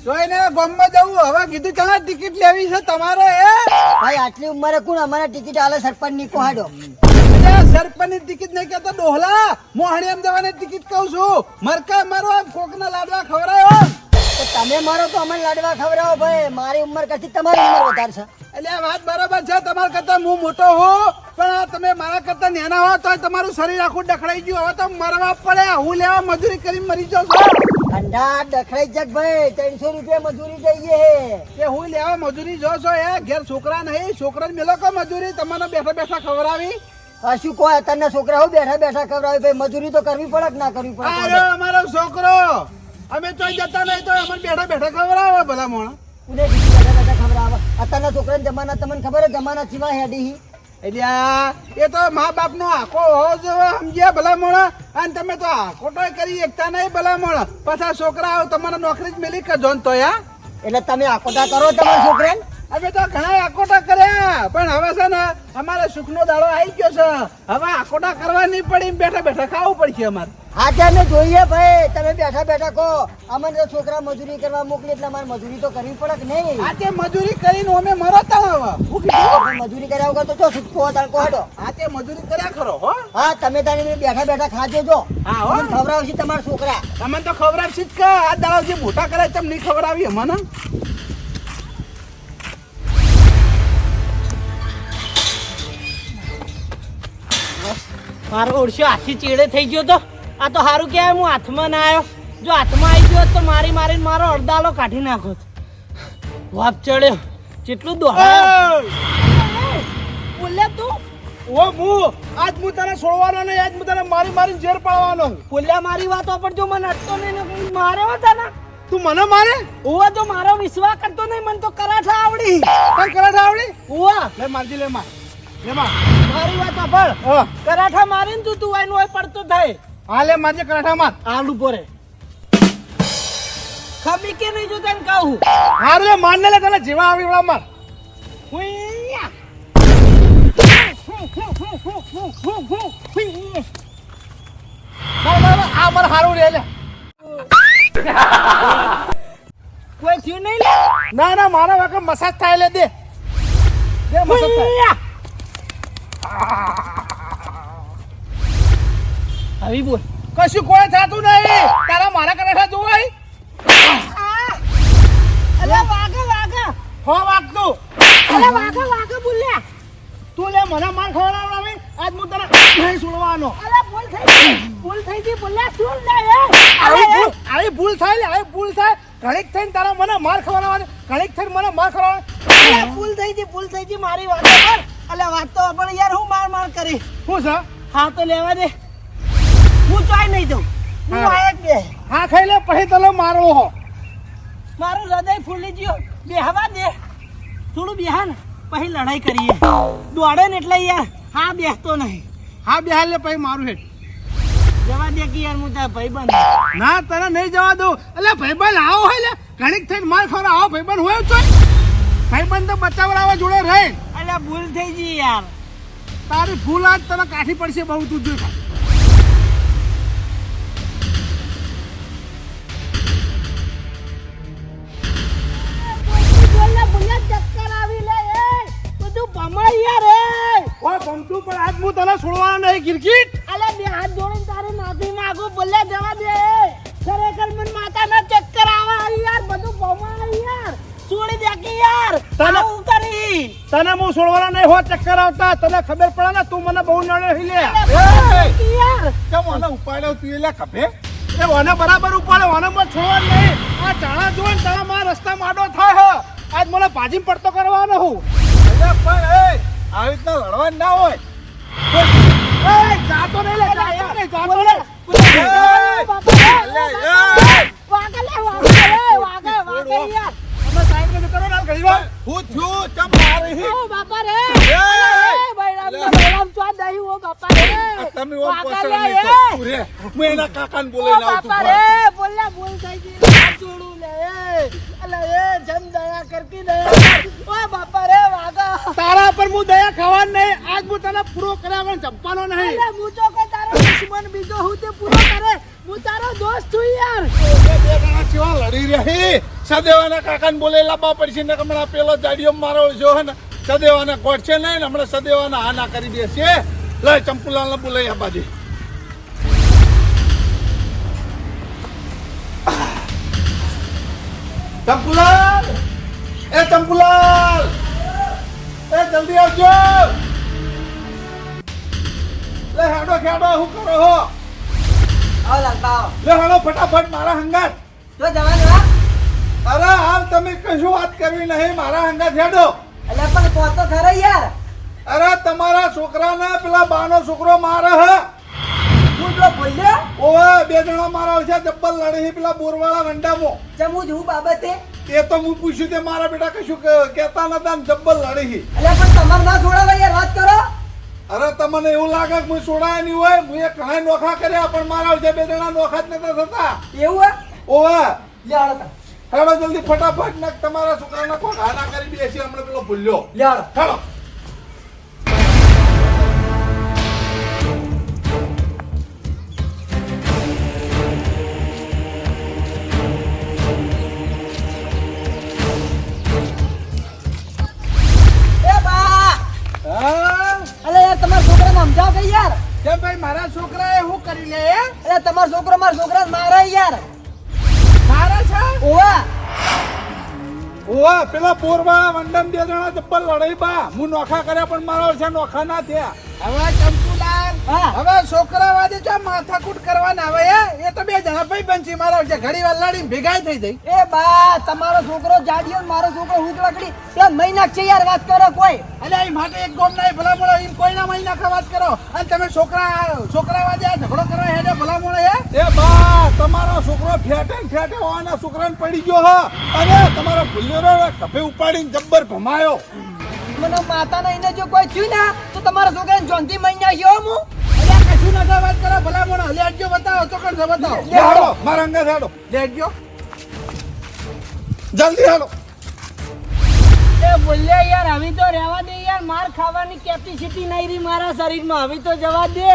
જોઈને ગામમાં જવું હવે કીધું ચાલો ટિકિટ લેવી છે તમારે ભાઈ આટલી ઉંમરે કોણ અમારે ટિકિટ આલે સરપંચ ની કોહાડો સરપંચ ની ટિકિટ નહીં કેતો ડોહલા મોહણીએમ જવાની ટિકિટ કહું છું મરકા મારો કોકના લાડવા ખવડાયો તો તમે મારો તો અમને લાડવા ખવડાવો ભાઈ મારી ઉંમર કરતી તમારી ઉંમર વધારે છે એટલે આ વાત બરોબર છે તમારા કરતા હું મોટો હું પણ તમે મારા કરતા નાના હો તો તમારું શરીર આખું ડખડાઈ ગયું હવે તો મરવા પડે હું લેવા મજૂરી કરી મરી જાઉં છું ઠંડા ડખડાઈ જગ ભાઈ 300 રૂપિયા મજૂરી જઈએ કે હું લેવા મજૂરી જો છો એ ઘેર છોકરા નહીં છોકરાને મેલો કો મજૂરી તમને બેઠા બેઠા ખવડાવી શું કોઈ અત્યારના છોકરા હું બેઠા બેઠા ખવડાવે ભાઈ મજૂરી તો કરવી પડે કે ના કરવી પડે અરે અમારો છોકરો અમે તો જતા નહીં તો અમને બેઠા બેઠા ખવડાવે ભલા મોણા ઉને બેઠા બેઠા ખવડાવે અત્યારના છોકરાના જમાના તમને ખબર જમાના સિવાય હેડી એટલે એ તો મા બાપ નો આખો હોવો જોઈએ સમજ્યા ભલા મોણા અને તમે તો આખોટો કરી એકતા નહીં ભલા મોણા પાછા છોકરા આવો તમારે નોકરી જ મેલી કે જોન તો એટલે તમે આકોટા કરો તમારા છોકરાને અમે તો ઘણા આકોટા કર્યા પણ હવે છે ને અમારે સુખનો દાડો આવી ગયો છે હવે આકોટા કરવા નહીં પડી બેઠા બેઠા ખાવું પડશે અમારે આજે અમે જોઈએ ભાઈ તમે બેઠા બેઠા કહો અમને તો છોકરા મજૂરી કરવા મોકલી એટલે અમારે મજૂરી તો કરવી પડે કે નહીં આજે મજૂરી કરીને અમે મરતા હવે મજૂરી કર્યા વગર તો જો છૂટકો તાર કોડો આજે મજૂરી કર્યા ખરો હો હા તમે તારી બેઠા બેઠા ખાજો જો હા હો ખવડાવશે તમારા છોકરા અમને તો ખવડાવશે જ કે આ દાડો જે મોટા કરે તેમ નહીં ખવડાવી અમને મારો ઓળશો હાથી ચીડે થઈ ગયો તો આ તો સારું કહેવાય હું હાથમાં ના આવ્યો જો હાથમાં આવી ગયો તો મારી મારીને મારો અડધાલો કાઢી નાખો વાપ ચડ્યો કેટલું દોડા બોલે તું ઓ હું આજ હું તને છોડવાનો નહીં આજ હું તને મારી મારીને ઝેર પાડવાનો બોલ્યા મારી વાતો પણ જો મને અટતો નહીં ને મારે હતા ને તું મને મારે ઓવા તો મારો વિશ્વાસ કરતો નહીં મને તો કરાઠા આવડી તને કરાઠા આવડી ઓવા લે મારજી લે માર લે માર મારી વાત સાંભળ કરાઠા મારીને તું આઈનો હોય પડતો થાય હા લે મારજે કરાઠા માર આલુ પોરે ખમી કે નહીં જો તને કહું હાર લે માર ને લે તને જીવા આવી વળા માર હુઈયા આ માર હારું રે લે કોઈ થયું નહીં લે ના ના મારા વગર મસાજ થાય લે દે દે મસાજ થાય આવી બોલ કશું કોઈ થતું નહીં તારા મારા કરાઠા જોવાય અલે વાગા વાગા હો વાગતું અલે વાગા વાગા બોલ્યા તું લે મને માર ખવડાવડાવી આજ હું તને નહીં છોડવાનો અલે ભૂલ થઈ ગઈ બોલ્યા શું લે આવી ભૂલ થાય લે આવી ભૂલ થાય ઘણીક થઈને તારા મને માર ખવડાવવાની ઘણીક થઈને મને માર ખવડાવવાની અલે ભૂલ થઈ ગઈ મારી વાત પર અલે વાત તો પણ યાર હું માર કરી શું છે હા તો લેવા દે હું ચાય નહીં દઉં હું આયા બે હા ખાઈ લે પછી તને મારવો હો મારું હૃદય ફૂલી ગયો બેહવા દે થોડું બેહા ને પછી લડાઈ કરીએ દોડે ને એટલે યાર હા બેસતો નહીં હા બેહાલ લે પછી મારું હેઠ જવા દે કે યાર હું તાર ભાઈબંધ ના તને નહીં જવા દઉં એટલે ભાઈબંધ આવો હોય લે ઘણીક થઈને માર ખવડાવ આવો ભાઈબંધ હોય જ ભાઈબંધ તો બચાવડાવવા જોડે રહે અલે ભૂલ થઈ ગઈ યાર તારી ભૂલ આજ તને કાઠી પડશે બહુ તું જોઈ ગમતું પણ આજ હું તને છોડવાનો નહીં ગિરગીટ અલે બે હાથ જોડીને તારે માફી માંગુ બોલ્યા જવા દે ખરેખર મને માથાના ચક્કર આવે યાર બધું ભમાય યાર છોડી દે કે યાર આવું કરી તને હું છોડવાનો નહીં હો ચક્કર આવતા તને ખબર પડે ને તું મને બહુ નડે લે યાર કેમ મને ઉપાડ્યો તું એટલે ખભે એ ઓને બરાબર ઉપાડે ઓને મત છોડવાનું નહીં આ ચાણા જોઈને તારા માં રસ્તા માડો થાય આજ મને ભાજી પડતો કરવાનો હું અરે પણ એ આવી રીતના લડવાનું ના હોય એ જાતો નહીં લે જાતો નહીં યાર તમે સાઈડ ને કરો ના ગઈવા હું થયું ચમ મારી ઓ બાપા રે એ બૈરામ ચો દઈ ઓ બાપા રે તમે ઓ પોસણ નહીં તો રે હું એના કાકાને બોલાઈને આવું બાપા રે બોલ્યા બોલ થઈ ગઈ છોડું લે અલે એ જન દયા કરતી દયા ઓ બાપા રે વાગા તારા પર હું દયા ખાવા નહીં. આજ હું તને પૂરો કર્યા વગર જમવાનો નહીં. અરે હું તો કોઈ તારો દુશ્મન બીજો હું તે પૂરો કરે. હું તારો દોસ્ત છું યાર. બે જણા કેવા લડી રહી. સદેવાના કાકાને બોલે લાવવા પડશે ને હમણાં પેલો જાડિયો મારો જો હે ને સદેવાના ગોઠશે નહીં ને હમણાં સદેવાના હાના કરી દેશે. લઈ ચંપુલાલને બોલાઈ આ બાજુ. ચંપુલાલ, એ ચંપુલાલ, એ જલ્દી આવજો. લે હેડો ખેડો શું કરો હો? આવો લાલબા આવો. લે હેડો ફટાફટ મારા હંગાત. તો જવાનું હા? અરે હાલ તમે કશું વાત કરવી નહીં, મારા હંગાત હેડો. અલ્યા પણ કહો તો ખરા યાર. અરે તમારા છોકરાને પેલા બાનો છોકરો મારે હ. હું તો બોલ્યો ઓવે બે જણા મારા છે જબ્બર લડી પેલા બોરવાળા વંડામાં. જમું છું બાબતે. એ તો હું પૂછ્યું તે મારા બેટા કશું કહેતા નતા ને જબ્બર લડી. અલ્યા પણ તમારે ના છોડાવે યાર, વાત કરો. અરે તમને એવું લાગે કે હું છોડાય નહીં હોય. હું એ ઘણા નોખા કર્યા પણ મારા છે બે જણા નોખા જ નતા થતા. એવું હે? ઓવે લ્યો તા. હેડો જલ્દી ફટાફટ ને તમારા છોકરાને કોઈ હાના કરી બેસી હમણાં પેલો ભૂલ્યો. લ્યો હેડો. એ બા. હા અલે યાર તમારા છોકરાને સમજાવો કે યાર. કેમ ભાઈ મારા છોકરાએ શું કરી લે? અલે તમારો છોકરો મારા છોકરાને મારે યાર. મારા છે ઓવા. ઓવા પેલા બોરવાળા વંડમ બે જણા જબ્બર લડાઈ બા. હું નોખા કર્યા પણ મારા છે નોખા ના થયા. હવે ચંપુલાલ, હા. હવે છોકરા વાદે જો માથાકૂટ કરવાના આવે એ તો બે જણા ભાઈ બંચી મારા છે ઘડી વાર લડીને ભેગા થઈ જાય. એ બા તમારો છોકરો જાડિયો ને મારો છોકરો હુક લકડી બે મહિના છે યાર, વાત કરો કોઈ. એટલે એ માટે એક ગોમ ના ભલા મોળો એમ કોઈના મહિના કા વાત કરો અને તમે છોકરા વાદે આ ઝઘડો કરવા હેડે ભલા મોળો એ બા તમારો છોકરો ફેટે ને ફેટે હોવાના છોકરાને પડી ગયો હ અને તમારો ભૂલ્યો કફે ઉપાડીને જબ્બર ભમાયો. મને માતાના એને જો કોઈ થયું ને તો તમારા છોકરાને જોંધી મહિના છે હો હું. એટલે કશું નતા વાત કરો ભલા મોળો લેટજો બતાવો ચોકડ છે બતાવો લે હાલો મારા અંગા હાલો લેટજો. જલ્દી હાલો. એ બોલ્યા યાર હવે તો રહેવા દે યાર. માર ખાવાની કેપેસિટી નહીં રહી મારા શરીરમાં. હવે તો જવા દે.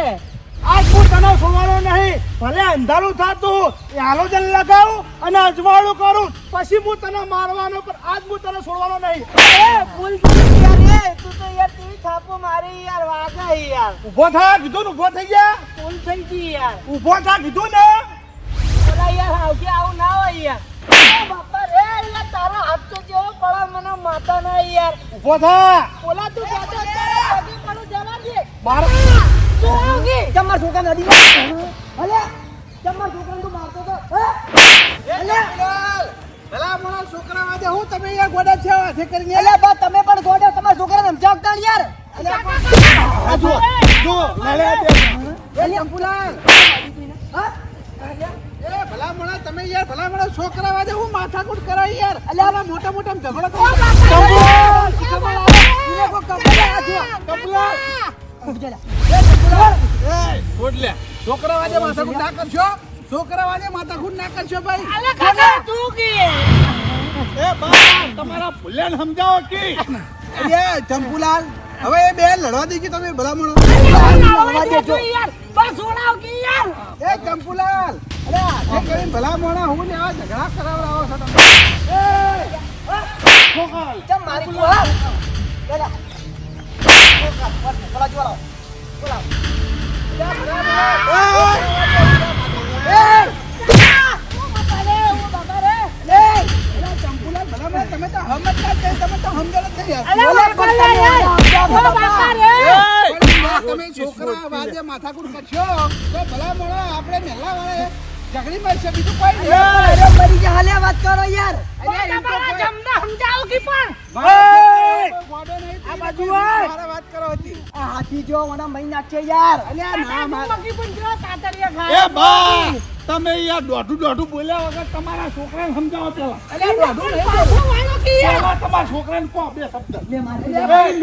આજ હું તને છોડવાનો નહીં. ભલે અંધારું થાતું એ હાલોજન લગાવું અને અજવાળું કરું પછી હું તને મારવાનો પણ આજ હું તને છોડવાનો નહીં. એ ભૂલ થઈ યાર. એ તું તો યાર તેવી થાપો મારી યાર. વાગા યાર. ઊભો થા કીધું ને ઊભો થઈ ગયા. ભૂલ થઈ ગઈ યાર. ઊભો થા કીધું ને. બોલા યાર આવજે આવું ના હોય યાર. એ બાપા રે યાર તારો હાથ તો જેવો પડે મને માતા ના યાર. ઊભો થા. બોલા તું જાતો તારે પગે પડું જવા દે. મારા તું આવગી. તમારા છોકરાને અડી જાય. અલે તમારા છોકરાને તું મારતો તો ભલા મોળો છોકરા વાદે હું તમે યાર ગોડા છે હાથે કરીને અલે બા તમે પણ ગોડો તમારા છોકરાને સમજાવતા ને યાર. આ જુઓ જુઓ લે એ ચંપુલાલ. હા? એ ભલા મોળા તમે યાર ભલા મોળા છોકરા વાદે હું માથાકૂટ કરાય યાર. અલે આવા મોટા મોટા ઝઘડો કરો. એને કોઈ કપડે આ જુઓ. કપલા ઉભી જા. એ છોડ લે. છોકરા વાદે માથાકૂટ ના કરશો. છોકરા વાદે માથાકૂટ ના કરશો ભાઈ. અલે કાકા તું કે એ બા તમારા ભૂલ્યાને સમજાવો કે એ ચંપુલાલ હવે એ બે લડવા દેજો તમે ભલા મોળો. આવવા દે યાર. બસ છોડાવ કે યાર. એ ચંપુલાલ અરે હાથે કરીને ભલા મોણા હું ને આવા ઝઘડા કરાવડાવો છો તમે. ચમ મારી તું હા. પેલા બોલા જોલા. બોલા. ચંપુલાલ ભલા મોણા તમે તો સમજતા જ નહીં. તમે તો સમજણ જ નહીં યાર. અલે બાપા રે યાર. ઓ બાપા રે. પણ તમે છોકરા વાદે માથાકૂટ કરશો તો ભલા મોણા આપણે મહેલા વાળા ઝઘડી મળશે બીજું કોઈ નહીં. અરે મરી જા હાલે વાત કરો યાર. તમારા જમના સમજાવો કે પણ. ગોડો નહીં. આ બાજુ આય. મારા વાત કરો હતી. આ હાથી જો મને મહિના છે યાર. અલ્યા ના માર. મગી પણ જો કાતરિયા ખાય. એ બા તમે યાર દોઢું બોલ્યા વગર તમારા છોકરાને સમજાવો પેલા. અલ્યા દોઢું નહીં. પાછો વાળો કે યાર. પેલા તમારા છોકરાને કહો બે શબ્દ. લે મારજે. અલ્યા ભાઈ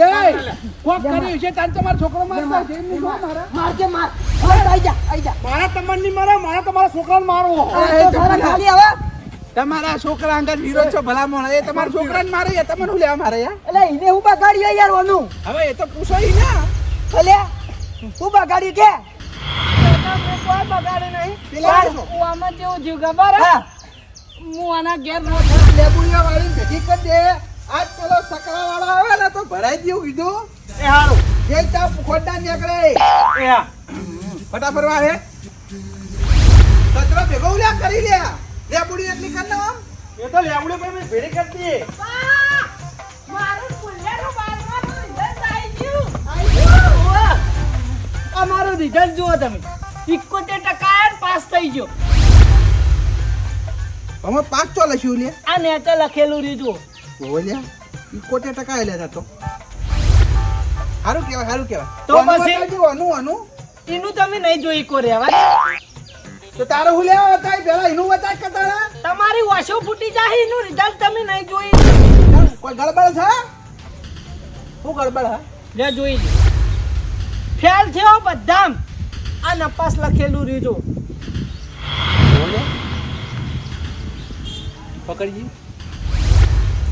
લે. કોક કર્યું છે તાન તમારો છોકરો મારતો છે એમ નહીં મારા. મારજે માર. હવે આઈ જા આઈ જા. મારા તમને નહીં મારે મારા તમારા છોકરાને મારવો. આ તો ખરા ખાલી હવે. તમારા છોકરા અંગત વિરોધ છો ભલા મોણા એ તમારા છોકરાને મારે યાર તમને શું લેવા મારે યાર એટલે એને હું બગાડ્યો યાર ઓનું હવે એ તો પૂછો ઈ ના અલ્યા હું બગાડ્યું કે મેં કોઈ બગાડે નહીં પેલા પણ હું આમાં જેવું જીવ ખબર હે? હા હું આના ઘેર નો થાઉં. લેબુડિયા વાળી ભેગી કરી દે આજ પેલો સકરા વાળો આવે ને તો ભરાઈ દઉં કીધું એ હારું જે તા ખોડા નીકળે એ હા ફટાફટ વાળે કચરો ભેગો ઉલ્યા કરી લે લેબુડી એટલી કર ને આમ એ તો લેવડે પર મેં ભેડી કરી દઈએ બા! મારું પુલ્યાનું બારમાનું રિઝલ્ટ આવી ગયું. ઓવે! આ મારું રિઝલ્ટ જુઓ તમે 71% પાસ થઈ ગયો. અમે પાક ચો લખ્યું લે આ નેચે લખેલું રહ્યું જુઓ. બોલ્યા 71% આલ્યા તા તો સારું કહેવાય તો પછી? અનુ એનું તમે નહીં જોઈ કો રહેવા દે. તો તારે હું લેવા હતા પેલા એનું બતાય કતારા તમારી વાસો ફૂટી જાય એનું રિઝલ્ટ તમે નહીં જોઈ. કોઈ ગડબડ છે શું ગડબડ હા લે જોઈ લે. ફેલ થયો બધામ. આ નપાસ લખેલું રહ્યું જુઓ. પકડજી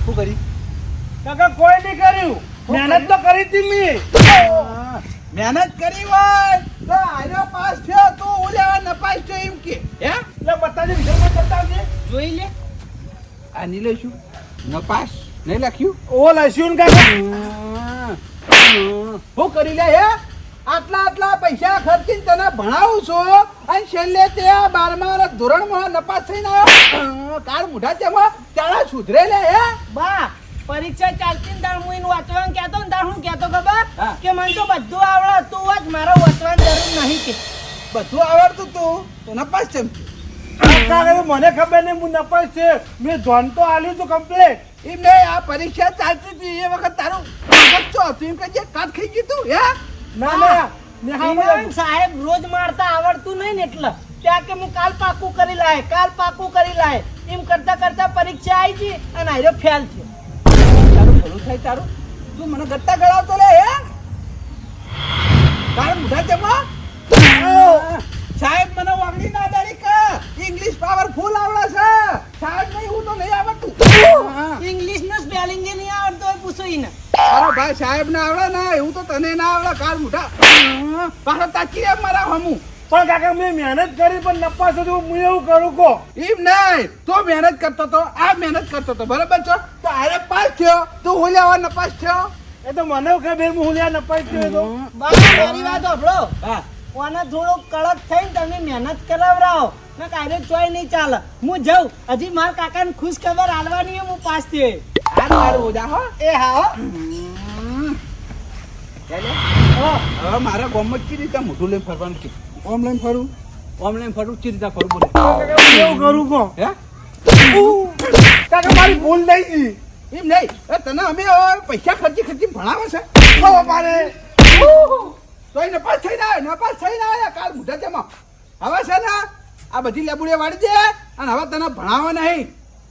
શું કરી કાકા કોઈ નહીં કર્યું મહેનત તો કરી હતી મેં મહેનત કરી હોય તો આનો પાસ થયો તું ઉલ્યા નપાસ થયો એમ કે હે એટલે બતાવજે રિઝલ્ટ બતાવજે જોઈ લે. આ નહીં લઈશું નપાસ નહીં લખ્યું ઓ લઈશું ને કાકા શું કરી લે હે આટલા પૈસા ખર્ચીને તને ભણાવું છું અને છેલ્લે તે 12મા ધોરણમાં નપાસ થઈને આવ્યો કાળ મુઢા તેમાં તારા સુધરે લે હે બા પરીક્ષા ચાલતી ને તાર હું એનું વાંચવાનું કહેતો ને તાર હું કહેતો ખબર હા. કે મને તો બધું આવડે તું વાંચ મારે વાંચવાની જરૂર નહીં કે બધું આવડતું તું તો નપાસ કેમ કાકા મને ખબર નહીં હું નપાસ છે મેં ધોન તો આલ્યું તું કમ્પ્લેટ એમ નહીં આ પરીક્ષા ચાલતી હતી એ વખત તારું મગજ ચો હતું એમ કહીએ કાટ ખાઈ ગયું તું હે ના ના ને હા ઈમાન સાહેબ રોજ મારતા આવડતું નહીં ને એટલે ત્યાં કે હું કાલ પાકું કરી લાય એમ કરતા કરતા પરીક્ષા આવી ગઈ અને આયરો ફેલ થયો. તારું ભલું થાય તારું તું મને ગટ્ટા ગળાવતો લે હે તાર મુઢા તેમાં સાહેબ મને વાગડી ના દાડી કા ઇંગ્લિશ પાવરફુલ આવડે છે સાહેબ નહીં હું તો નહીં આવડતું ઇંગ્લિશ નો સ્પેલિંગ નહીં આવડતો હોય પૂછો ઈને. અરે ભાઈ સાહેબ ને આવડે ને એવું તો તને ના આવડે કાલ મુઢા પાછા તાકી એમ મારા હમું પણ કાકા મેં મહેનત કરી પણ નપાસ હતું હું એવું કરું કો એમ નહીં તો મહેનત કરતો તો આ મહેનત કરતો તો બરાબર છો તો આરે પાસ થયો તું હું લેવા નપાસ થયો એ તો મને ખબર હું લ્યા નપાસ થયો તો બા મારી વાત સાંભળો. હા ઓને થોડો કડક થઈને તમે મહેનત કરાવરાવો ને કાયદો ચોય નહીં ચાલે. હું જાઉં હજી મારા કાકાને ખુશ ખબર આલવાની હું પાસ થયો. મારું ઉદા હો એ હા હો. હવે મારા ગામમાં ચી રીતે મોઢું લઈને ફરવાનું છે ઓમ લઈને ફરું ચી રીતે ફરું બોલે કાકા હું એવું કરું કો હે કાકા મારી ભૂલ થઈ ગઈ એમ નહીં એ તને અમે હવે પૈસા ખર્ચી ભણાવે છે મારે તો એ નપાસ થઈને આવ્યા કાલ મુઢા તેમાં હવે છે ને આ બધી લેબુડીએ વાળી દે અને હવે તને ભણાવે નહીં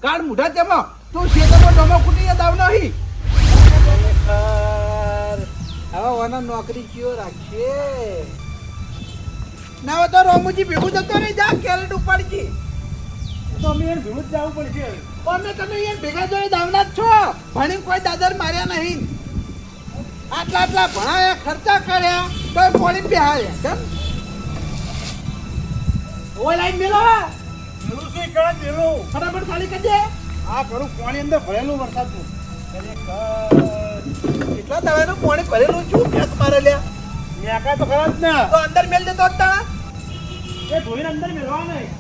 કાલ મુઢા તેમાં તું શેતરમાં ડોમો કૂટીને દાવ નહીં હવે ઓના નોકરી કયો રાખશે ના હોય તો રોમુજી ભેગું જતો રહી જા કેરેટ ઉપાડજી તો અમે એને ભેગું જ જવું પડશે અમે તમે અહીંયા ભેગા જોડે દાવના જ છો ભણી કોઈ દાદર માર્યા નહીં આટલા ભણાયા ખર્ચા કર્યા તો પોણી બેહાડ્યા કેમ ઓ લાઈન મેલો પેલું શું કરે પેલું ફટાફટ ખાલી કરજે આ કરું પાણી અંદર ભરેલું વરસાદનું એટલા દવાનું પાણી ભરેલું છું ફેંક મારે લ્યા મેકા તો ખરા જ ને તો અંદર મેલ દેતો જ તારા એ ધોઈને અંદર મેળવા નહીં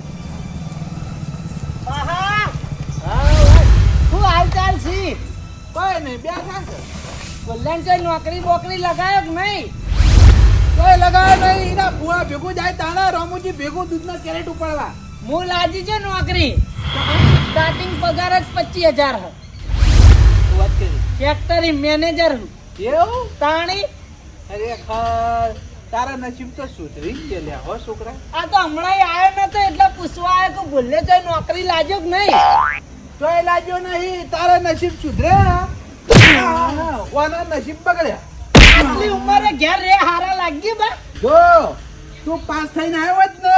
આહા. શું હાલચાલ છે? કોઈ નહીં બે થશે કલ્યાણ ચોય નોકરી બોકરી લગાયો કે નહીં? કોઈ લગાવે નહીં એના ભૂવા ભેગું જાય તાણા રામુજી ભેગું દૂધના કેરેટ ઉપાડવા હું લાજી છે નોકરી સ્ટાર્ટિંગ પગાર જ 25,000 હે. વાત કરી ફેક્ટરી મેનેજર હું. એવું તાણી ખરેખર તારા નસીબ તો સુધરી જ લ્યા હો છોકરા આ તો હમણાં આવ્યો નતો એટલે પૂછવા આવ્યો કે ભૂલે તો નોકરી લાગ્યો કે નહીં. તોય લાગ્યો નહીં તારા નસીબ સુધરે ઓના નસીબ બગડ્યા આટલી ઉંમરે ઘેર રે હારા લાગી બા. જો તું પાસ થઈને આવ્યો જ ને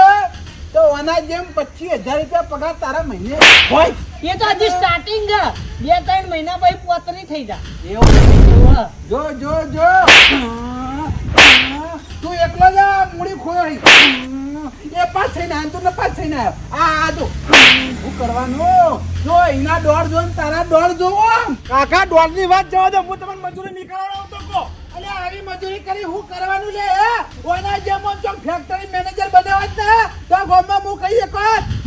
તો ઓના જેમ 25,000 રૂપિયા પગાર તારા મહિને હોય. એ તો હજી સ્ટાર્ટિંગ છે 2-3 મહિના પછી પોતરી થઈ જા એવું જો જો જો તું એકલો જ આ મૂડી ખોયો એ પાસ થઈને આવ્યો તું પાસ થઈને આવ્યો આ જો શું કરવાનું જો એના દોડ જો ને તારા દોડ જોવો કાકા દોડની વાત જવા દો, હું તમને મજૂરી નહીં કરાવડાવતો કહો. અલે આવી મજૂરી કરી હું કરવાનું લે ઓના જેમ જો ફેક્ટરી મેનેજર બનાવત ને તો ગામમાં હું કહી શકત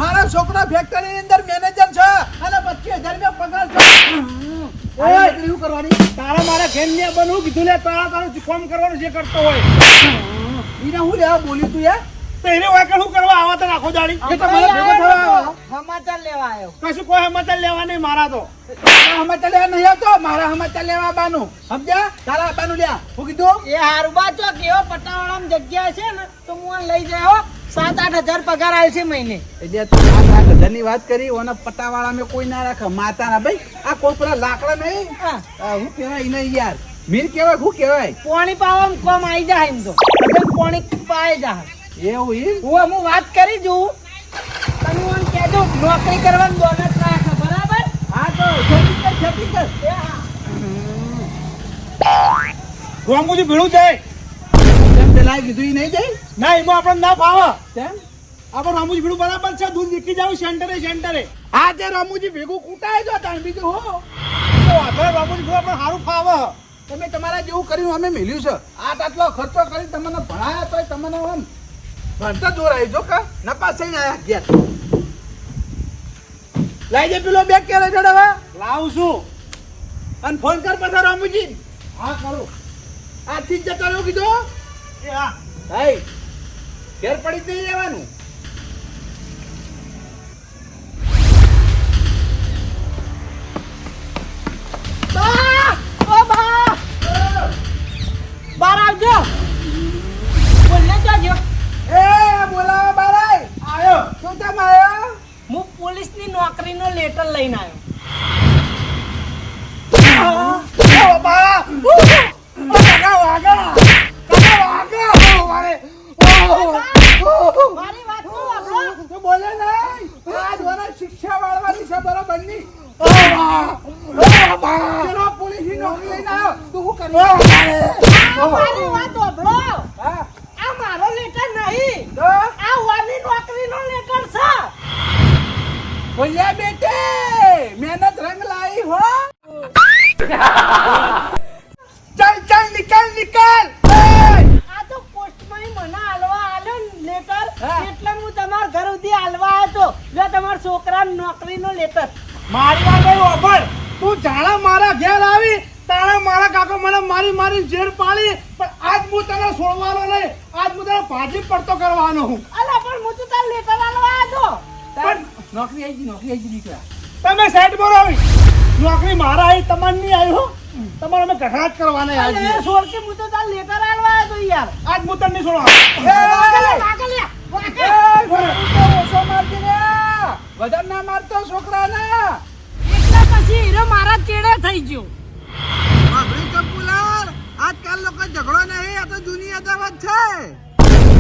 મારા છોકરો ફેક્ટરીની અંદર મેનેજર છે અને 25,000 રૂપિયા પગાર છે. ઓય, શું કરવાની તારા મારા ઘેર ને બનવું કીધું લે, તારું કામ કરવાનું જે કરતો હોય એને હું લેવા બોલ્યું તું યાર તો એને હોય કે શું કરવા આવા તને આખો દાડી? એ તો મારા ભેગો થવા આવ્યો. સમાચાર લેવા આવ્યો. કશું કોઈ સમાચાર લેવા નહીં મારા તો. તારા સમાચાર લેવા નહીં આવતો મારા સમાચાર લેવા આવવાનું સમજ્યા તારા આવવાનું લ્યા હું કીધું એ હારુબા તો કેવો પટાવાળામાં જગ્યા છે ને તો હું આને લઈ જાય હો 7-8 હજાર પગાર આવશે મહિને. એટલે તું આ ગધરની વાત કરી ઓના પટાવાળા મેં કોઈ ના રાખે માતાના ભાઈ આ કોઈ પેલા લાકડા નહીં હા. હું કહેવાય એને યાર મીર કહેવાય શું કહેવાય પોણી પાવામાં કોમ આવી જાય એમ તો બધા પોણી પાઈ જાય. એવું એમ હું વાત કરી જોઉં તમે મને કહેજો નોકરી કરવાનું બોનસ રાખે બરાબર. હા તો જલ્દી કર એ હા. રોમુજી ભીડું જાય તેમ પેલા કીધું ઈ નહીં જાય ના, એમાં આપણે ના ફાવે. તેમ આપણે રામુજી ભીડું બરાબર છે, દૂધ વિકી જાવ સેન્ટરે. હા તે રમુજી ભેગું કૂટાય જો તાણ બીજું હો તો આપણે રામુજી ભીડું આપણે સારું ફાવે. તમે તમારા જેવું કર્યું અમે મેલ્યું છે આટલો ખર્ચો કરી તમને ભણાયા તોય તમને આમ ભણતા દૂર આવી જો કે નપાસ થઈને આયા ઘેર લઈ જાય પેલો બેગ ક્યારે ચડાવા લાવું છું. અને ફોન કર પાછા રામુજી હા કરું. આજથી જ જતો રહ્યો કીધું એ હા. હાય ઘેર પડી જ નહીં રહેવાનું બા! ઓ બા! બહાર આવજો. બોલને તો આવજો. એ બોલાવા બારાય આયો. શું તેમ આયો હું પોલીસની નોકરીનો લેટર લઈને આવ્યો. ઓ બા! કાકા વાગા! કાકા વાગા! મારે મારી વાત તો વાપરો. તું બોલે નહીં આ દ્વારા શિક્ષા વાળવાની છે બરોબર ની ઓ બા! ઓ બા! પેલો પોલીસની નોકરી લઈને આવ્યો તું શું ઓ કરી મારે! આ મારી વાત વાપરો. હા આ મારો લેટર નહીં. તો આ વાની નોકરીનો લેટર છે. બોલ્યા બેટે મહેનત રંગ લાવી હો ચાલ નિકાલ! આ તો પોસ્ટમાં મને આલવા આલ્યો ને લેટર હા. એટલે હું તમારા ઘર સુધી આલવા આવ્યો તો જો તમારા છોકરાની નોકરીનો લેટર. મારી વાત નહીં વાપર. તું જાણા મારા ઘેર આવી તારા મારા કાકો મને મારી ઝેર પાડી, પણ આજ હું તને છોડવાનો નહીં. આજ હું તને ભાજી પડતો કરવાનો હું. અલા પણ હું તો તાર લેટર આલવા આવ્યો પણ નોકરી આવી ગઈ દીકરા તમે સાઈડ પર આવી. નોકરી મારા આવી, તમારે નહીં આવી હો. તમારે અમે ઘટાટ કરવાના તો. આજ. અલે છોડ કે હું તો તાર લેટર આલવા આવ્યો તો યાર. આજ હું તને નહીં છોડવાનો. વાગલે. ઓછો મારતી ને વધારે ના મારતો છોકરાને એટલે પછી હીરો મારા ચેડે થઈ ગયો. વાઘરી કપૂલાર આજકાલ લોકો ઝઘડો નહીં આ તો જૂની અદાવત છે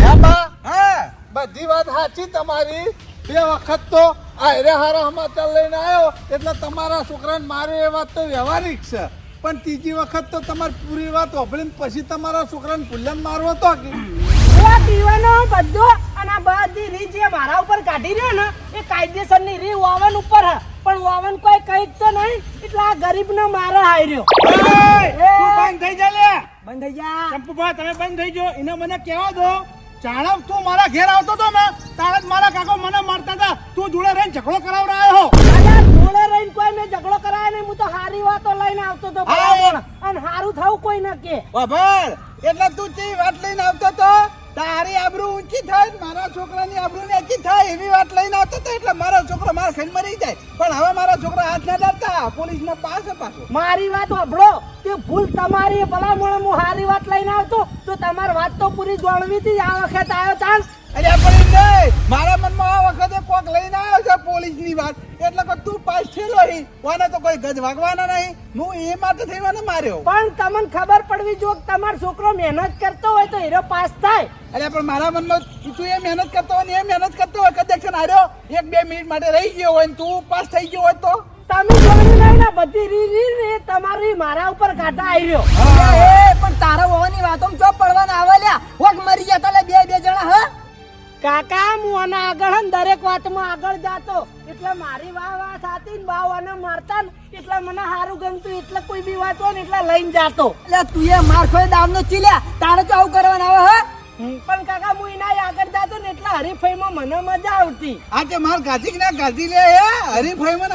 હે બા? હા બધી વાત સાચી તમારી. 2 વખત તો આ હેરે હારા સમાચાર લઈને આવ્યો એટલે તમારા છોકરાને મારે એ વાત તો વ્યવહારિક છે, પણ ત્રીજી વખત તો તમારી પૂરી વાત વાપરીને પછી તમારા છોકરાને ભૂલ્યાને મારવો તો કે આ દીવાનો બધો અને આ બધી રીત જે મારા ઉપર કાઢી રહ્યો ને એ કાયદેસરની રીત વાવન ઉપર હે, પણ વાવન કોઈ કઈક તો નહીં એટલે આ ગરીબને મારે હાઈ રહ્યો. તું બંધ થઈ જા લે. બંધ થઈ જા. ચંપુભા તમે બંધ થઈ ગયો. એને મને કહેવા દો. ચાણક તું મારા ઘેર આવતો હતો ને તારે જ મારા કાકો મને મારતા હતા. તું જોડે રહીને ઝઘડો કરાવડાયો હો. અલા જોડે રહીને કોઈ મેં ઝઘડો કરાયો નહીં. હું તો હારી વાતો લઈને આવતો હતો બરાબર. અને હારું થવું કોઈ ન કે. વાભર એટલે તું તે વાત લઈને આવતો તો તારી આબરૂ ઊંચી થાય ને મારા છોકરાની આબરૂ નીચી થાય એવી વાત લઈને આવતો તો એટલે મારો છોકરો મારા ખાઈને મરી જાય પણ હવે મારા છોકરા હાથ ના ડરતા પોલીસમાં પાછો મારી વાત સાંભળો તે ભૂલ તમારી ભલા મોણે હું હારી વાત લઈને આવતો તો તમારી વાત તો પૂરી જોડવી હતી. આ વખત આવ્યો તાન અરે પણ એમ નહીં, મારા મનમાં આ વખતે કોક લઈને આવ્યો છે પોલીસની વાત, એટલે કે તું પાસ થયેલો હી, કોને તો કોઈ ગજ વાગવાના નહીં, હું એ માટે થઈ મને માર્યો. પણ તમને ખબર પડવી જો કે તમારો છોકરો મહેનત કરતો હોય તો હીરો પાસ થાય. અરે પણ મારા મનમાં તું એ મહેનત કરતો હોય ને એ મહેનત કરતો હોય, કદાચ છે ને હાર્યો 1-2 મિનિટ માટે રહી ગયો હોય ને તું પાસ થઈ ગયો હોય તો તમે જોયું નહીં ને બધી રીત ને તમારી મારા ઉપર કાંટા આવી રહ્યો. એ પણ તારા હોવાની વાતોમાં ચો પડવાના આવે લ્યા વોક મરી ગયા તાલે બે જણા હા કાકા હું આના આગળ હે ને દરેક વાતમાં આગળ જાતો એટલે મારી વાહ થાતી ને બાવાને મારતા ને એટલે મને સારું ગમતું એટલે કોઈ બી વાત હોય ને એટલે લઈને જાતો. એટલે તું એ માર ખોય દામનો ચીલ્યા તારે તો આવું કરવાના આવે હા પણ કાકા હું એના આગળ જાતો ને એટલે હરીફાઈમાં મને મજા આવતી. આ તે માર ગાજી કે ના ગાજી લે હે હરીફાઈમાં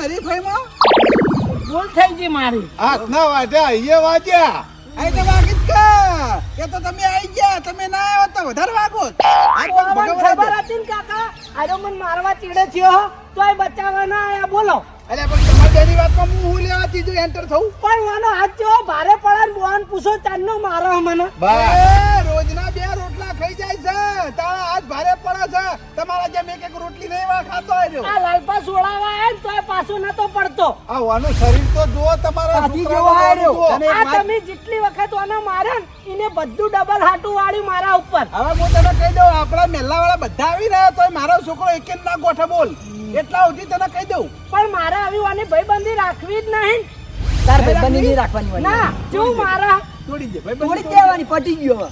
ભૂલ થઈ ગઈ મારી. હાથના વાટ્યા અહીંયા વાગ્યા. આઈ તો વાગી જ કા કે તો તમે આઈ ગયા, તમે ના આવ્યો તો વધારે વાગો. આ તો મને ખબર હતી ને કાકા આરો મને મારવા ચીડે થયો તોય બચાવવા ના આયા બોલો. અરે પણ તમારી બેની વાતમાં હું લેવા તીધું એન્ટર થવું. પણ આનો હાથ જેવો ભારે પડે ને બોન પૂછો ચાંદનો મારો મને. એ રોજના 2 રોટલા ખાઈ જાય છે, તારા હાથ ભારે પડે છે, તમારા જેમ એક રોટલી નહીં વા ખાતો આવ્યો. આ લાલપા સોડાવા આયા ને તોય પાછો નતો પડતો. આ વાનું શરીર તો જુઓ તમારા હાથી છોકરાનું જેવો હાર્યો. જુઓ. તને આ તમે જેટલી વખત આને માર્યા ને એને બધું ડબલ હાટું વાળ્યું મારા ઉપર. હવે હું તને કહી દઉં, આપણા મેલ્લા વાળા બધા આવી રહ્યા તોય મારો છોકરો એક ના ગોઠે બોલ એટલા સુધી તને કહી દઉં. પણ મારે આવી વાની ભાઈબંધી રાખવી જ નહીં. તાર ભાઈબંધી નહીં રાખવાની હોય ના જો મારા તોડી દે ભાઈ, થોડી દેવાની પટી ગયો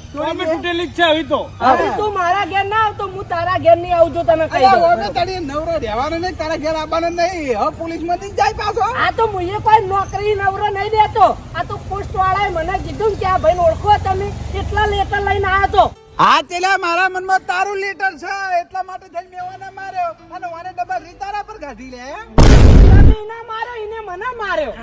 હવે તું મારા ઘેર ના આવતો હું તારા ઘેર નહીં આવું જો તને કહી દઉં. હવે તારી નવરો રહેવાનો નહીં, તારા ઘેર આવવાનો નહીં. હવે પોલીસ માંથી જાય પાછો. આ તો મુએ કોઈ નોકરી નવરો નહીં દેતો. આ તો પોસ્ટ વાળાએ મને કીધું કે આ ભાઈને ઓળખો તમે એટલા લેટર લઈને આવ્યો તો. હા તેલા મારા મનમાં તારું લેટર છે એટલા માટે થઈને મેં ઓને માર્યો અને ઓને ડબલ રીતારા પર કાઢી લે. તમે એને માર્યો એને મને માર્યો.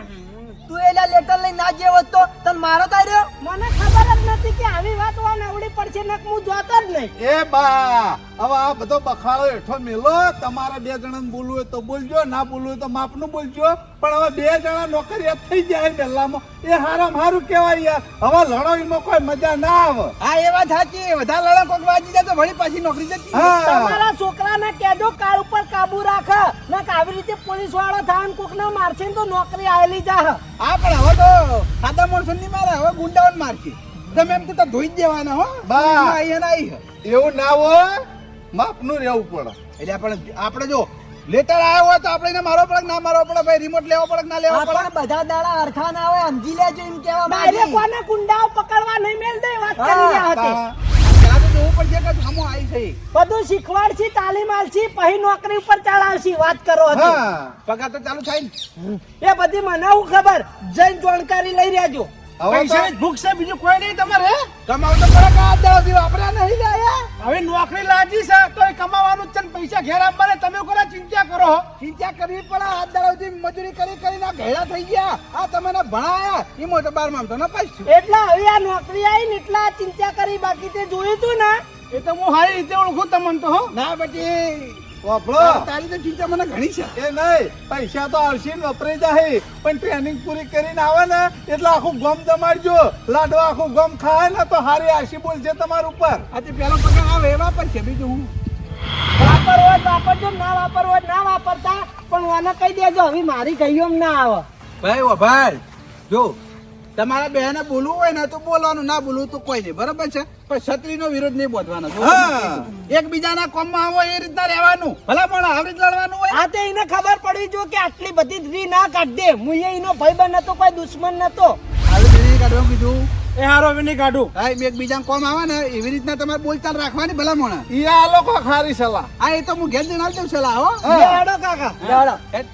તું એલા લેટર લઈને ના જેવો તો તને મારો તાર્યો મને ખબર જ નથી કે આવી વાત વા નવડી પડશે ને હું જોતો જ નહીં. એ બા હવે આ બધો બખાડો હેઠો મેલો. તમારે 2 જણાને બોલવું હોય તો બોલજો, ના બોલવું હોય તો માપનું બોલજો. પણ હવે 2 જણા નોકરિયાત થઈ જાય પહેલામાં એ હારામાં હારું કહેવાય યાર. હવે લડાઈમાં કોઈ મજા ના આવે. હા એ વાત સાચી, વધારે લડા કોક વાજી જાય તો વળી પાછી નોકરી જતી. હા. તમારા છોકરાને કહેજો કાળ ઉપર કાબુ રાખ ને આવી રીતે પોલીસ વાળો થાય કોક ના મારશે ને તો નોકરી આવેલી જા. હા પણ હવે તો સાદા માણસો ની મારે, હવે ગુંડાઓને મારશે. તમે એમ તો ધોઈ જ દેવાના હો. બા. આઈ ને આઈ. એવું ના હોય માપનું રહેવું પડે. એટલે પણ આપણે જો લેટર આવ્યો હોય તો આપણે એને મારવો પડે કે ના મારવો પડે, ભાઈ રિમોટ લેવો પડે કે ના લેવો આ પડે. પણ બધા દાડા હરખા ના હોય સમજી લેજો એમ કેવા ડાયરેક્ટ કોને કુંડાઓ પકડવા નહીં મેલ દે વાત કરી રહ્યા હતી. આ તો જોવું પડશે કે સામો આવી છે. બધું શીખવાડશી તાલીમ આલશી પછી નોકરી ઉપર ચડાવશી વાત કરો હતી. હા પગાર તો ચાલુ થાય ને. એ બધી મને હું ખબર જઈને જાણકારી લઈ રહેજો. હવે તો ભૂખ છે બીજું કોઈ નહીં તમારે. કમાવ તો પડે કે આ દાડા વાપર્યા નહીં લાયા. હવે નોકરી લાગી છે તો કમાવાનું જ છે ને પૈસા ઘેર આપવાને તમે કોને ચિંતા કરો. ચિંતા કરવી પડે. આ દાડા મજૂરી કરીને ઘેડા થઈ ગયા. આ તમને ભણાયા એમાં તો 12માં તો નપાસ છું. એટલે હવે આ નોકરી આવી ને એટલા ચિંતા કરી બાકી તે જોયું તું ને એ તો હું સારી રીતે ઓળખું તમને તો. ના બેટી વાપરો તારી તો ચિંતા મને ઘણી છે. એ નહીં પૈસા તો આવશે ને વપરાઈ જાય પણ ટ્રેનિંગ પૂરી કરીને આવે ને એટલે આખું ગમ જમાડજો. લાડવા આખું ગમ ખાય ને તો હારી આશી બોલશે તમારા ઉપર. આ તે પેલો પગાર આવે એવા પર છે બીજું હું. વાપરવો હોય તો વાપરજો ના વાપરવો હોય તો ના વાપરતા પણ મને કહી દેજો હવે મારી કહીઓ ના આવે. ભાઈ ઓ ભાઈ જો તમારા બહેને બોલવું હોય ને તો બોલવાનું, ના બોલવું તો કોઈ નહીં, બરાબર છે. પણ છત્રીનો વિરોધ નહીં બોધવાનો. એકબીજાના કોમમાં આવો એ રીતના રહેવાનું, ભલા પણ આવી રીત લડવાનું હોય. આ તે એને ખબર પડી જો કે આટલી બધી રી ના કાઢ દે. મુએ એનો ભાઈબંધ નતો કોઈ દુશ્મન નતો. આવી રીતે કાઢવાનું કીધું. એ હારો બી નહીં કાઢું. હા એકબીજા કોમ આવે ને એવી રીતના તમારે બોલચાલ રાખવાની ભલા મોણા. ઈ આ લોકો ખારી સલાહ. હા એ તો હું ઘેર જણાવી દઉં સલાહ હો. લે હેડો કાકા દાડા હેડ.